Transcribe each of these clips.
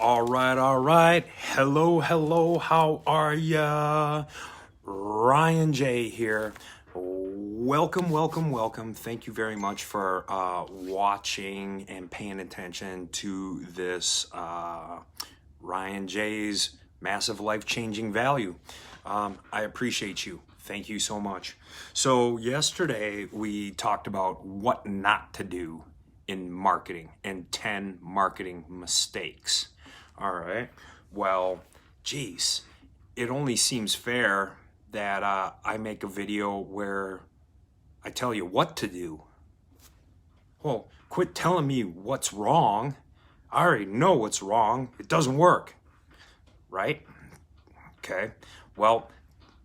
All right, all right. Hello, hello. How are ya? Ryan J here. Welcome, welcome, welcome. Thank you very much for watching and paying attention to this Ryan J's massive life-changing value. I appreciate you. Thank you so much. So yesterday we talked about what not to do in marketing and 10 marketing mistakes. All right. Well, geez, it only seems fair that I make a video where I tell you what to do. Well, quit telling me what's wrong. I already know what's wrong. It doesn't work. Right? Okay. Well,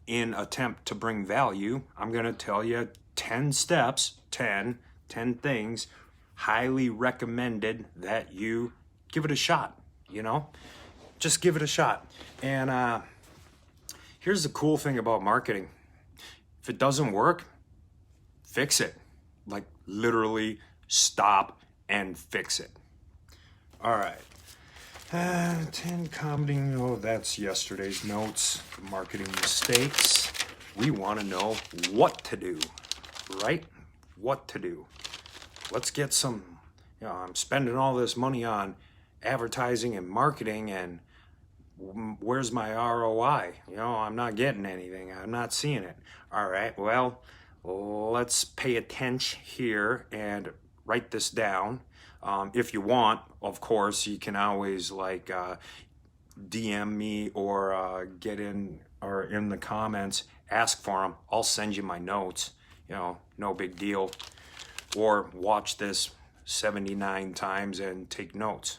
in attempt to bring value, I'm going to tell you 10 steps, 10 things highly recommended that you give it a shot, just give it a shot. And here's the cool thing about marketing. If it doesn't work, fix it. Like literally stop and fix it. All right. 10 commenting, that's yesterday's notes, marketing mistakes. We want to know what to do, right? What to do. Let's get some, I'm spending all this money on advertising and marketing, and where's my ROI? I'm not getting anything. I'm not seeing it. All right, well, let's pay attention here and write this down. If you want, of course, you can always DM me or get in or in the comments, ask for them. I'll send you my notes, no big deal. Or watch this 79 times and take notes.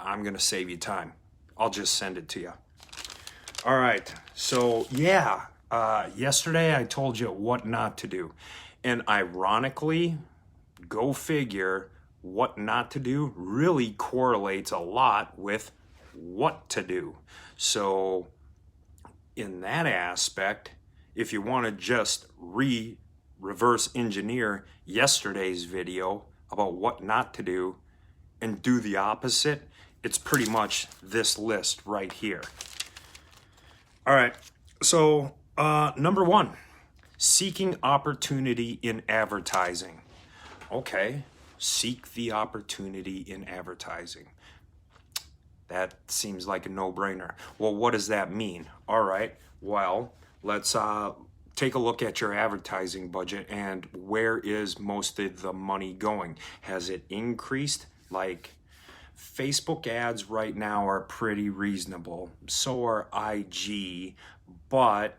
I'm going to save you time. I'll just send it to you. All right. So yesterday I told you what not to do. And ironically, go figure, what not to do really correlates a lot with what to do. So in that aspect, if you want to just reverse engineer yesterday's video about what not to do and do the opposite, it's pretty much this list right here. All right. So number one, seeking opportunity in advertising. Okay, seek the opportunity in advertising. That seems like a no-brainer. Well, what does that mean? All right, well, let's take a look at your advertising budget and where is most of the money going? Has it increased? Like Facebook ads right now are pretty reasonable. So are IG, but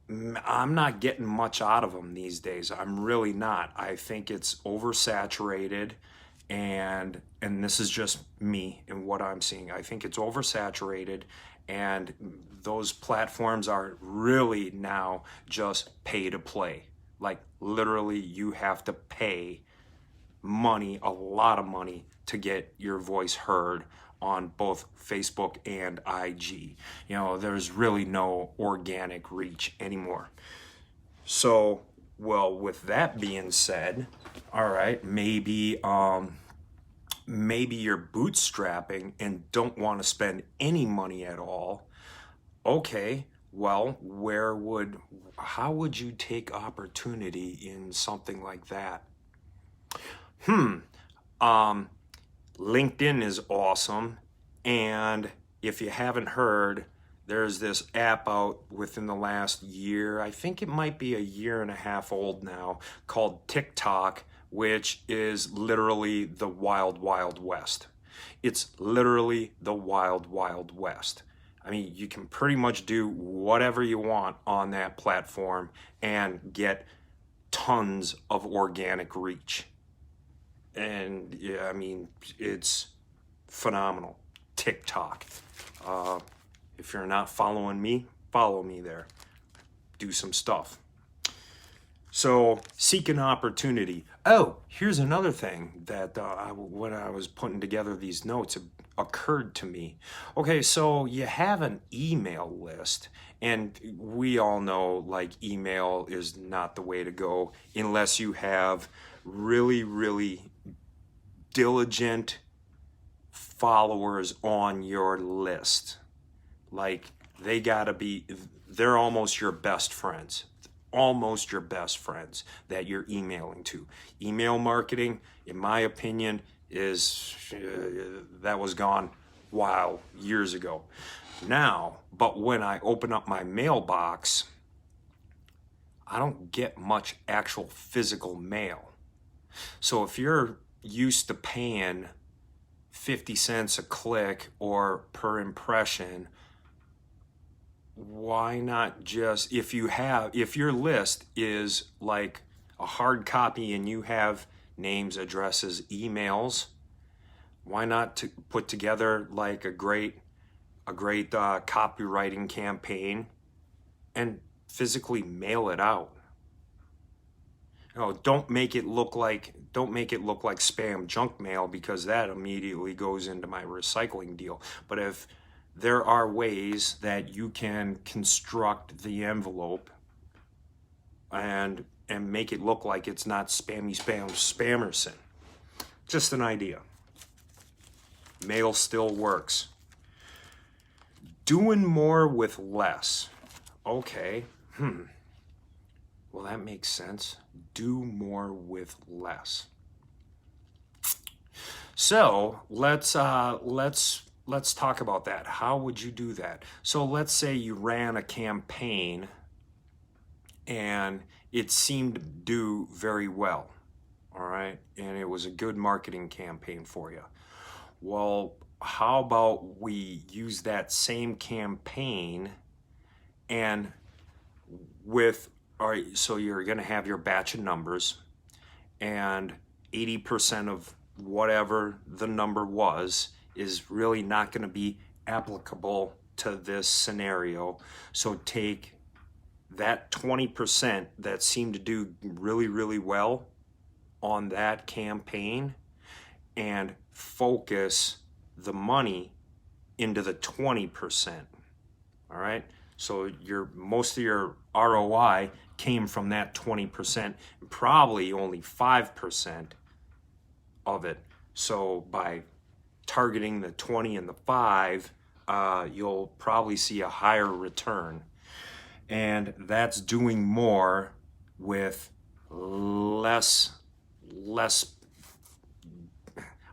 I'm not getting much out of them these days. I'm really not. I think it's oversaturated, and this is just me and what I'm seeing. I think it's oversaturated, and those platforms are really now just pay to play. Like literally you have to pay money, a lot of money, to get your voice heard on both Facebook and IG. There's really no organic reach anymore. So, well, with that being said, all right, maybe you're bootstrapping and don't want to spend any money at all. Okay, well, how would you take opportunity in something like that? LinkedIn is awesome, and if you haven't heard, there's this app out within the last year, I think it might be a year and a half old now, called TikTok, which is literally the wild, wild west. It's literally the wild, wild west. I mean, you can pretty much do whatever you want on that platform and get tons of organic reach. And yeah, I mean, it's phenomenal. TikTok. If you're not following me, follow me there. Do some stuff. So, seek an opportunity. Oh, here's another thing that when I was putting together these notes, it occurred to me. Okay, so you have an email list, and we all know email is not the way to go unless you have really, really diligent followers on your list. Like, they're almost your best friends. Almost your best friends that you're emailing to. Email marketing, in my opinion, that was gone years ago. Now, but when I open up my mailbox, I don't get much actual physical mail. So if you're used to paying 50 cents a click or per impression, why not just, if your list is like a hard copy and you have names, addresses, emails, why not put together like a great copywriting campaign and physically mail it out? Don't make it look like spam junk mail, because that immediately goes into my recycling deal. But if there are ways that you can construct the envelope and make it look like it's not spammerson. Just an idea. Mail still works. Doing more with less. Okay. Well, that makes sense. Do more with less. So let's talk about that. How would you do that? So let's say you ran a campaign and it seemed to do very well, all right? And it was a good marketing campaign for you. Well, how about we use that same campaign and all right, so you're going to have your batch of numbers, and 80% of whatever the number was is really not going to be applicable to this scenario. So take that 20% that seemed to do really, really well on that campaign and focus the money into the 20%. All right? So most of your ROI came from that 20%, probably only 5% of it. So by targeting the 20 and the 5, you'll probably see a higher return. And that's doing more with less,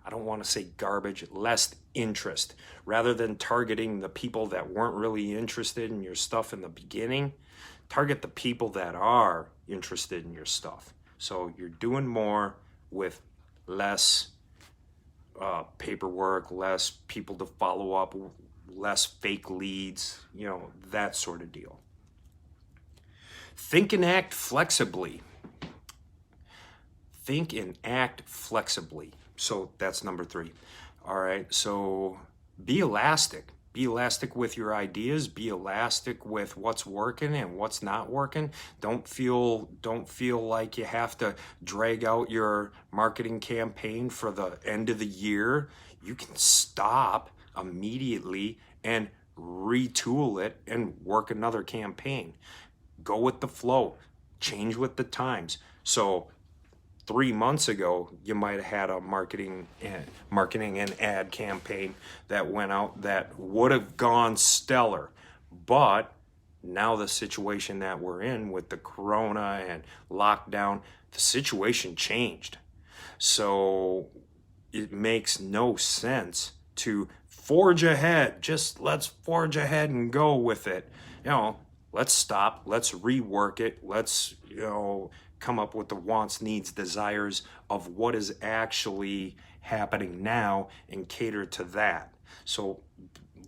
I don't want to say garbage, less interest. Rather than targeting the people that weren't really interested in your stuff in the beginning, target the people that are interested in your stuff. So you're doing more with less paperwork, less people to follow up, less fake leads, that sort of deal. Think and act flexibly. Think and act flexibly. So that's number 3. All right, so be elastic. Be elastic with your ideas. Be elastic with what's working and what's not working. Don't feel like you have to drag out your marketing campaign for the end of the year. You can stop immediately and retool it and work another campaign. Go with the flow. Change with the times. So 3 months ago, you might have had a marketing and ad campaign that went out that would have gone stellar. But now the situation that we're in with the corona and lockdown, the situation changed. So it makes no sense to forge ahead. Just let's forge ahead and go with it. Let's stop. Let's rework it. Let's, come up with the wants, needs, desires of what is actually happening now and cater to that. So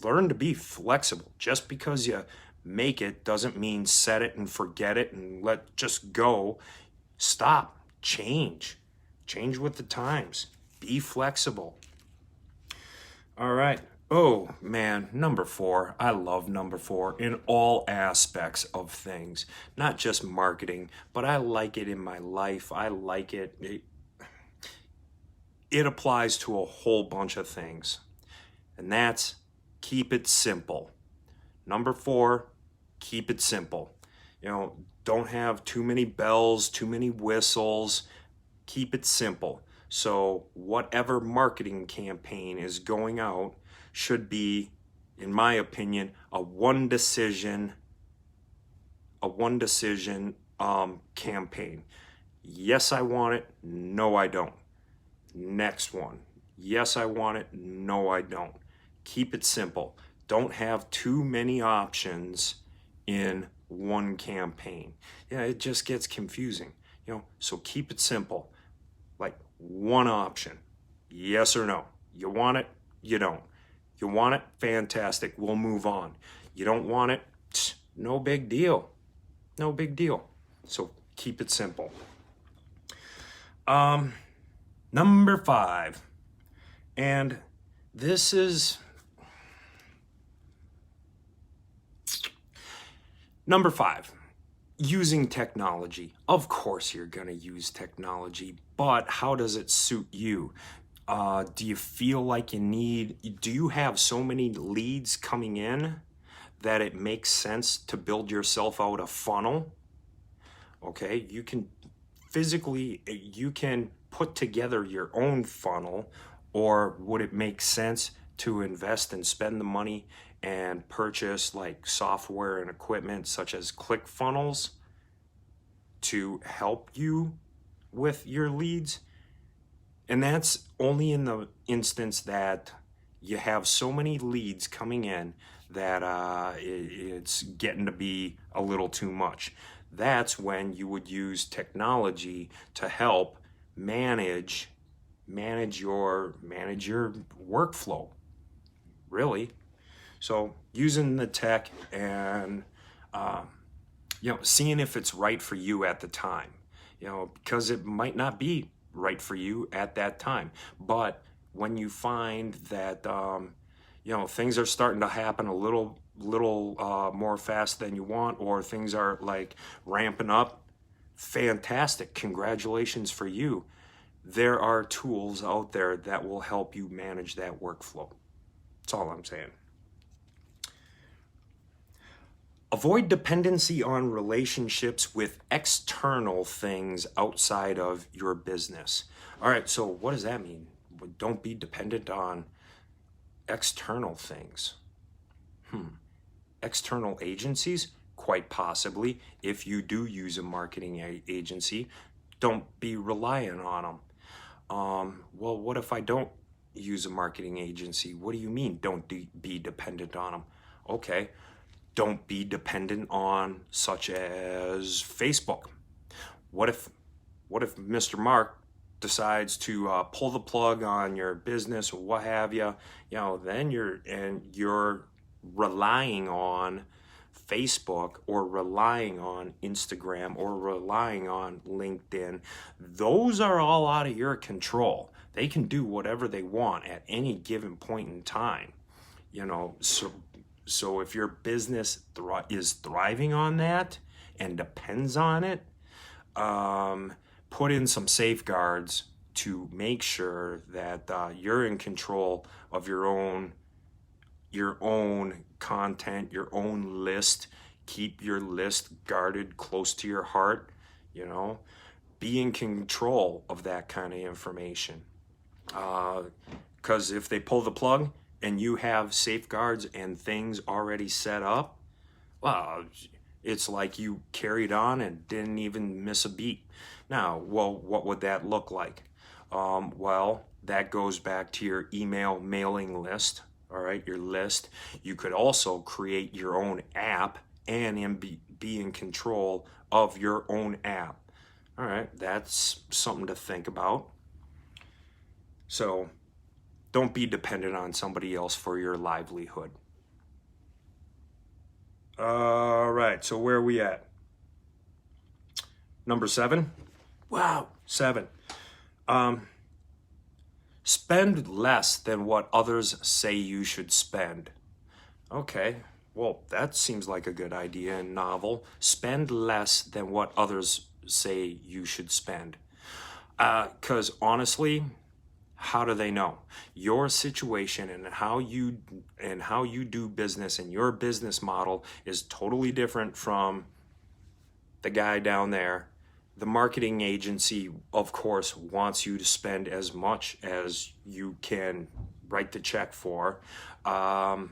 learn to be flexible. Just because you make it doesn't mean set it and forget it and just go. Stop. Change with the times. Be flexible. All right. Oh man, number 4. I love number 4 in all aspects of things, not just marketing, but I like it in my life. I like it. It applies to a whole bunch of things, and that's keep it simple. Number 4, keep it simple. Don't have too many bells, too many whistles. Keep it simple. So whatever marketing campaign is going out should be, in my opinion, a one decision campaign. Yes, I want it. No, I don't. Next one. Yes, I want it. No, I don't. Keep it simple. Don't have too many options in one campaign. Yeah, it just gets confusing, so keep it simple. Like one option. Yes or no. You want it? You don't. You want it? Fantastic. We'll move on. You don't want it? No big deal. No big deal. So keep it simple. Number 5. And this is number 5. Using technology. Of course you're going to use technology, but how does it suit you? Do you feel like do you have so many leads coming in that it makes sense to build yourself out a funnel? Okay, you can put together your own funnel, or would it make sense to invest and spend the money and purchase like software and equipment such as ClickFunnels to help you with your leads? And that's only in the instance that you have so many leads coming in that it's getting to be a little too much. That's when you would use technology to help manage your workflow, really. So using the tech and seeing if it's right for you at the time, because it might not be right for you at that time. But when you find that things are starting to happen a little more fast than you want, or things are like ramping up, fantastic, congratulations for you. There are tools out there that will help you manage that workflow. That's all I'm saying. Avoid dependency on relationships with external things outside of your business. All right, so what does that mean? Don't be dependent on external things. External agencies? Quite possibly. If you do use a marketing agency, don't be reliant on them. Well, what if I don't use a marketing agency? What do you mean, don't be dependent on them? Okay. Don't be dependent on such as Facebook. What if Mr. Mark decides to pull the plug on your business or what have you? Then you're relying on Facebook or relying on Instagram or relying on LinkedIn. Those are all out of your control. They can do whatever they want at any given point in time. So if your business is thriving on that and depends on it, put in some safeguards to make sure that you're in control of your own content, your own list. Keep your list guarded close to your heart. Be in control of that kind of information. Because if they pull the plug and you have safeguards and things already set up, well, it's like you carried on and didn't even miss a beat. Now, well, what would that look like? Well, that goes back to your email mailing list, all right, your list. You could also create your own app and be in control of your own app. All right, that's something to think about. So, don't be dependent on somebody else for your livelihood. All right, so where are we at? Number 7? Wow, 7. Spend less than what others say you should spend. Okay, well, that seems like a good idea and novel. Spend less than what others say you should spend. Because honestly, how do they know? Your situation and how you do business and your business model is totally different from the guy down there the marketing agency, of course, wants you to spend as much as you can write the check for. You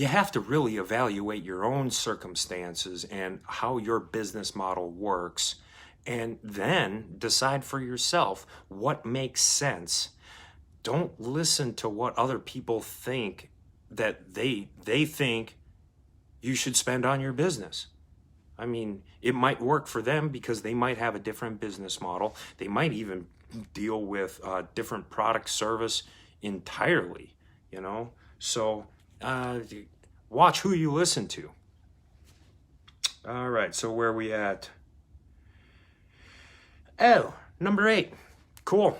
have to really evaluate your own circumstances and how your business model works, and then decide for yourself what makes sense. Don't listen to what other people think that they think you should spend on your business. I mean, it might work for them because they might have a different business model. They might even deal with different product service entirely, you know? So watch who you listen to. All right, so where are we at? Oh, number 8. Cool.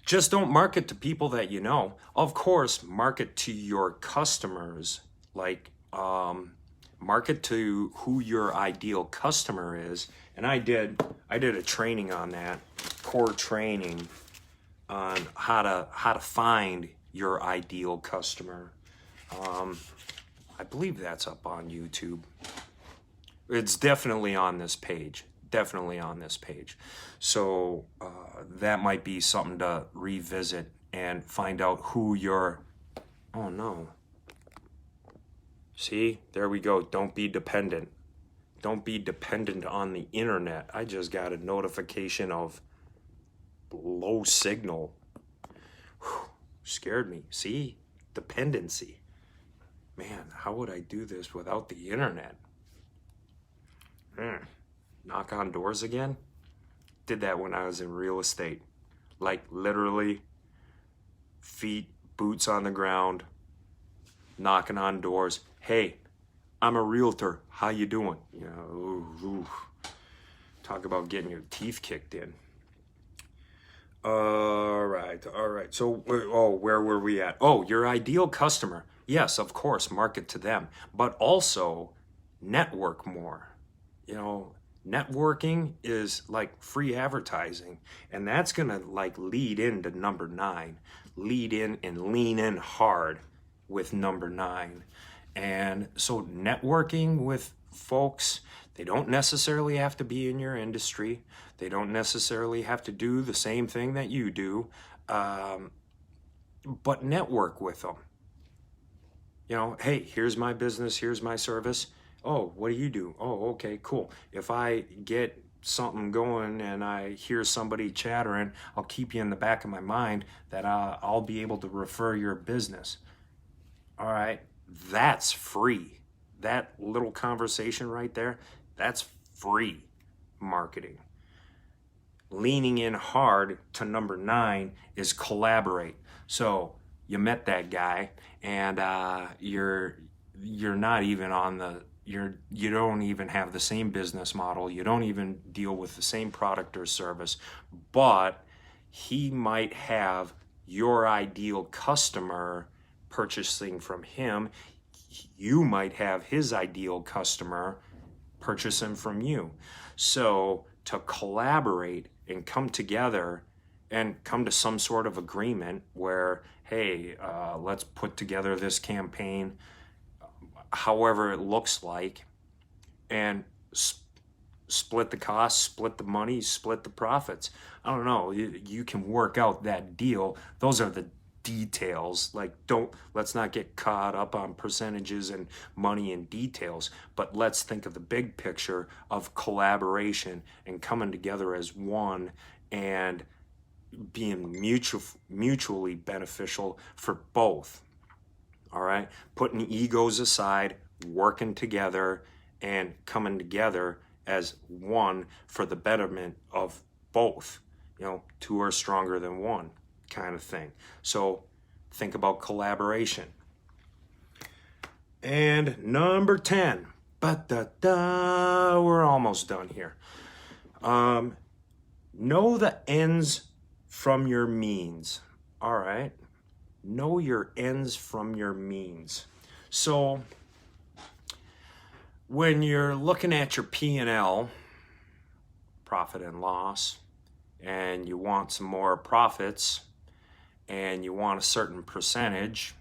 Just don't market to people that you know. Of course, market to your customers, like market to who your ideal customer is. And I did a training on that, core training on how to find your ideal customer. I believe that's up on YouTube. It's definitely on this page. Definitely on this page. So that might be something to revisit and find out who your... Oh no. See, there we go. Don't be dependent. Don't be dependent on the internet. I just got a notification of low signal. Whew, scared me. See, dependency. Man, how would I do this without the internet? Knock on doors again? Did that when I was in real estate. Like literally, boots on the ground, knocking on doors. Hey, I'm a realtor. How you doing? You know, ooh. Talk about getting your teeth kicked in. All right. So, where were we at? Oh, your ideal customer. Yes, of course, market to them, but also network more. You know, networking is like free advertising, and that's gonna like lead into number 9. Lead in and lean in hard with number 9. And so networking with folks, they don't necessarily have to be in your industry. They don't necessarily have to do the same thing that you do, but network with them. You know, hey, here's my business, here's my service. Oh, what do you do? Oh, okay, cool. If I get something going and I hear somebody chattering, I'll keep you in the back of my mind that I'll be able to refer your business. All right, that's free. That little conversation right there, that's free marketing. Leaning in hard to number 9 is collaborate. So you met that guy and you're not even on the... You don't even have the same business model. You don't even deal with the same product or service, but he might have your ideal customer purchasing from him. You might have his ideal customer purchasing from you. So to collaborate and come together and come to some sort of agreement where, hey, let's put together this campaign, however it looks like, and split the costs, split the money, split the profits. I don't know, you can work out that deal. Those are the details. Like, let's not get caught up on percentages and money and details, but let's think of the big picture of collaboration and coming together as one and being mutually beneficial for both. All right, putting egos aside, working together, and coming together as one for the betterment of both. You know, 2 are stronger than 1 kind of thing. So think about collaboration. And number 10, we're almost done here. Know the ends from your means. All right. Know your ends from your means. So when you're looking at your P&L, profit and loss, and you want some more profits and you want a certain percentage,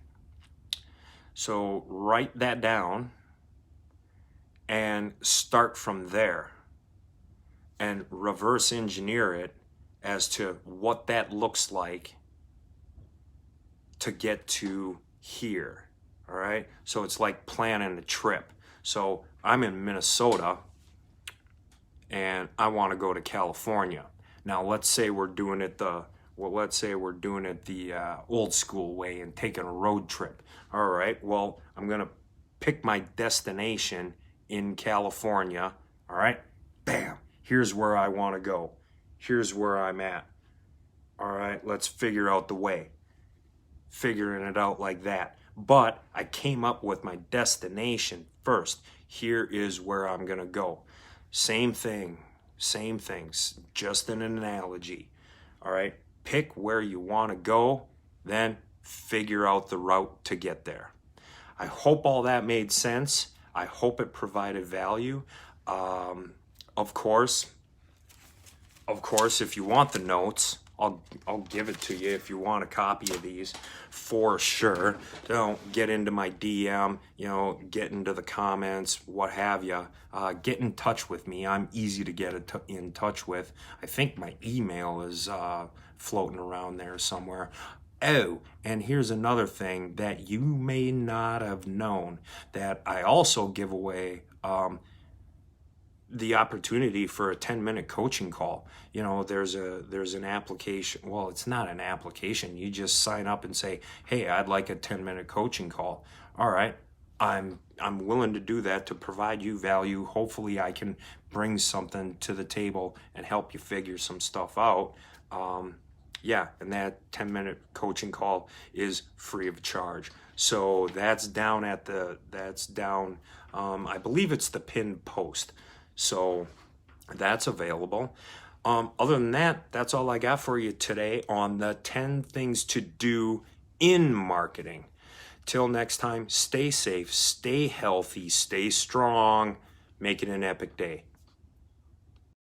so write that down and start from there. and reverse engineer it as to what that looks like to get to here. All right. So it's like planning a trip. So I'm in Minnesota and I want to go to California. Now let's say we're doing it the old school way and taking a road trip. All right. Well, I'm gonna pick my destination in California. All right. Bam. Here's where I want to go. Here's where I'm at. All right. Let's figure out the way. Figuring it out like that. But I came up with my destination first. Here is where I'm gonna go. Same thing, same things, just an analogy. All right, pick where you want to go, then figure out the route to get there. I hope all that made sense. I hope it provided value. Of course, if you want the notes, I'll give it to you if you want a copy of these for sure. Don't get into my DM, get into the comments, what have you. Get in touch with me. I'm easy to get in touch with. I think my email is floating around there somewhere. Oh, and here's another thing that you may not have known, that I also give away the opportunity for a 10-minute coaching call. There's an application. Well, it's not an application. You just sign up and say, hey, I'd like a 10-minute coaching call. All right. I'm willing to do that to provide you value. Hopefully I can bring something to the table and help you figure some stuff out. And that 10-minute coaching call is free of charge. So that's down I believe it's the pinned post. So that's available. Other than that, that's all I got for you today on the 10 things to do in marketing. Till next time, stay safe, stay healthy, stay strong, make it an epic day.